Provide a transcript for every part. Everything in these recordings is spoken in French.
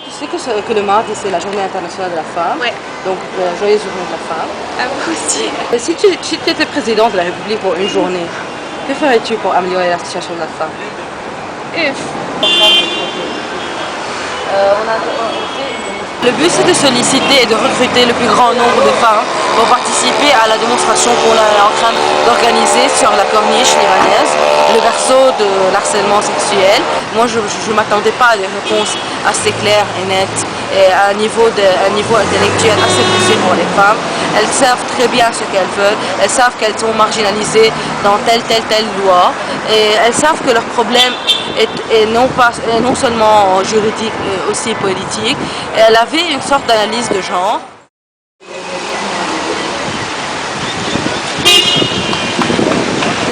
Tu sais que le mardi, c'est la journée internationale de la femme. Ouais. Donc, joyeuse journée de la femme. À vous aussi. Et si tu étais président de la République pour une journée, que ferais-tu pour améliorer la situation de la femme? Le but, c'est de solliciter et de recruter le plus grand nombre de femmes pour participer à la démonstration qu'on est en train d'organiser sur la corniche libanaise, le berceau de l'harcèlement sexuel. Moi, je ne m'attendais pas à des réponses assez claires et nettes et à un niveau intellectuel assez poussé pour les femmes. Elles savent très bien ce qu'elles veulent, elles savent qu'elles sont marginalisées dans telle loi et elles savent que leur problème est non seulement juridique mais aussi politique. Et elle avait une sorte d'analyse de genre.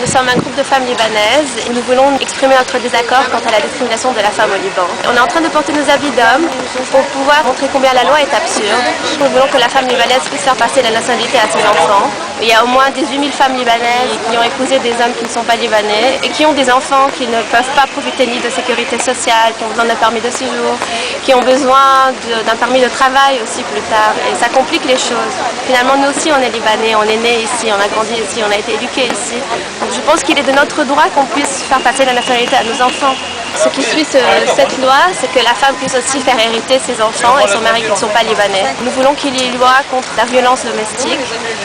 Nous sommes un groupe de femmes libanaises et nous voulons exprimer notre désaccord quant à la discrimination de la femme au Liban. On est en train de porter nos habits d'hommes pour pouvoir montrer combien la loi est absurde. Nous voulons que la femme libanaise puisse faire passer la nationalité à ses enfants. Il y a au moins 18 000 femmes libanaises qui ont épousé des hommes qui ne sont pas libanais et qui ont des enfants qui ne peuvent pas profiter ni de sécurité sociale, qui ont besoin d'un permis de séjour, qui ont besoin d'un permis de travail aussi plus tard. Et ça complique les choses. Finalement, nous aussi, on est libanais, on est nés ici, on a grandi ici, on a été éduqués ici. Donc je pense qu'il est de notre droit qu'on puisse faire passer la nationalité à nos enfants. Ce qui suit cette loi, c'est que la femme puisse aussi faire hériter ses enfants et son mari qui ne sont pas libanais. Nous voulons qu'il y ait une loi contre la violence domestique,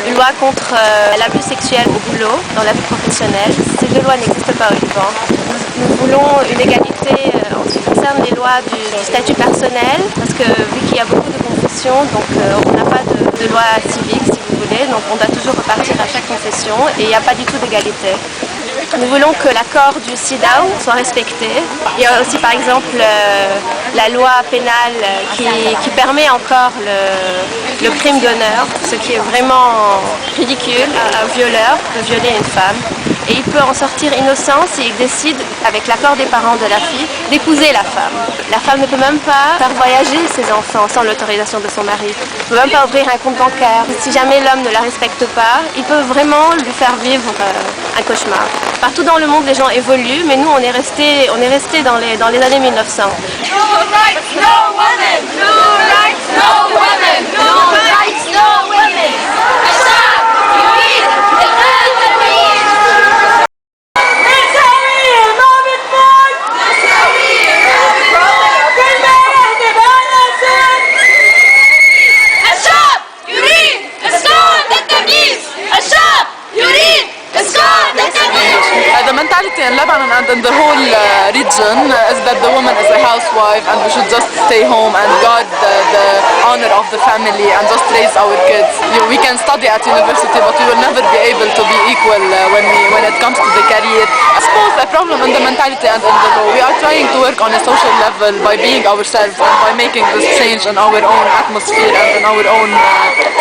une loi contre l'abus sexuel au boulot, dans la vie professionnelle. Ces deux lois n'existent pas au Liban. Nous voulons une égalité en ce qui concerne les lois du statut personnel, parce que vu qu'il y a beaucoup de confessions, donc on n'a pas de loi civique, si vous voulez, donc on doit toujours repartir à chaque confession et il n'y a pas du tout d'égalité. Nous voulons que l'accord du CEDAW soit respecté. Il y a aussi par exemple la loi pénale qui permet encore le crime d'honneur, ce qui est vraiment ridicule. Un violeur peut violer une femme et il peut en sortir innocent s'il décide, avec l'accord des parents de la fille, d'épouser la femme. La femme ne peut même pas faire voyager ses enfants sans l'autorisation de son mari. Elle ne peut même pas ouvrir un compte bancaire. Si jamais l'homme ne la respecte pas, il peut vraiment lui faire vivre un cauchemar. Partout dans le monde, les gens évoluent, mais nous, on est resté dans les années 1900. No rights, no women! No rights, no women! No rights, no women! The mentality in Lebanon and in the whole region is that the woman is a housewife and we should just stay home and guard the honor of the family and just raise our kids. We can study at university but we will never be able to be equal when it comes to the career. I suppose a problem in the mentality and in the law. We are trying to work on a social level by being ourselves and by making this change in our own atmosphere and in our own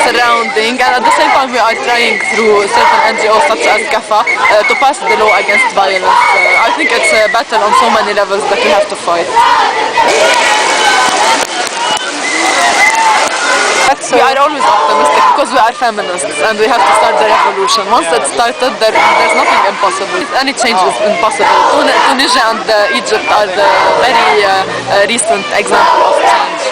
surrounding, and at the same time we are trying through certain NGOs such as CAFA to pass the law against violence. I think it's a battle on so many levels that we have to fight. We are always optimistic because we are feminists and we have to start the revolution. Once it's started, there's nothing impossible. Any change is impossible. Tunisia and Egypt are the very recent example of change.